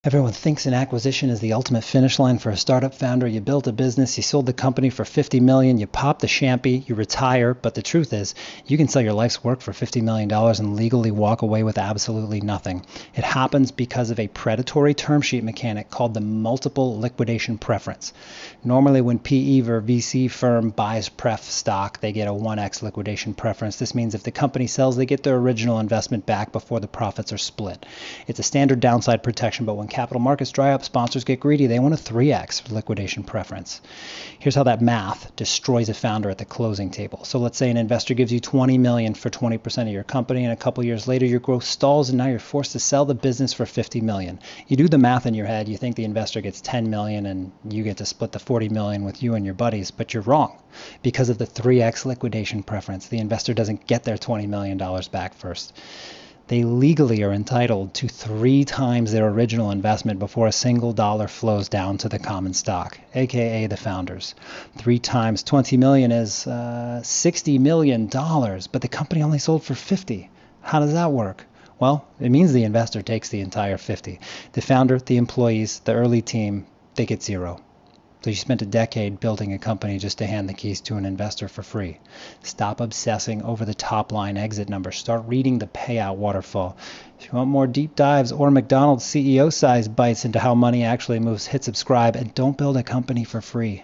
Everyone thinks an acquisition is the ultimate finish line for a startup founder. You built a business, you sold the company for $50 million, you pop the champy, you retire. But the truth is, you can sell your life's work for $50 million and legally walk away with absolutely nothing. It happens because of a predatory term sheet mechanic called the multiple liquidation preference. Normally, when PE or VC firm buys pref stock, they get a 1x liquidation preference. This means if the company sells, they get their original investment back before the profits are split. It's a standard downside protection, but when capital markets dry up, sponsors get greedy. They want a 3x liquidation preference. Here's how that math destroys a founder at the closing table. So let's say an investor gives you $20 million for 20% of your company, and a couple years later your growth stalls and now you're forced to sell the business for $50 million. You do the math in your head, you think the investor gets $10 million and you get to split the $40 million with you and your buddies, but you're wrong. Because of the 3x liquidation preference, the investor doesn't get their $20 million back first. They legally are entitled to 3 times their original investment before a single dollar flows down to the common stock, aka the founders. 3 times 20 million is $60 million, but the company only sold for 50. How does that work? Well, it means the investor takes the entire 50. The founder, the employees, the early team, they get 0. So you spent a decade building a company just to hand the keys to an investor for free. Stop obsessing over the top line exit number. Start reading the payout waterfall. If you want more deep dives or McDonald's CEO size bites into how money actually moves, hit subscribe and don't build a company for free.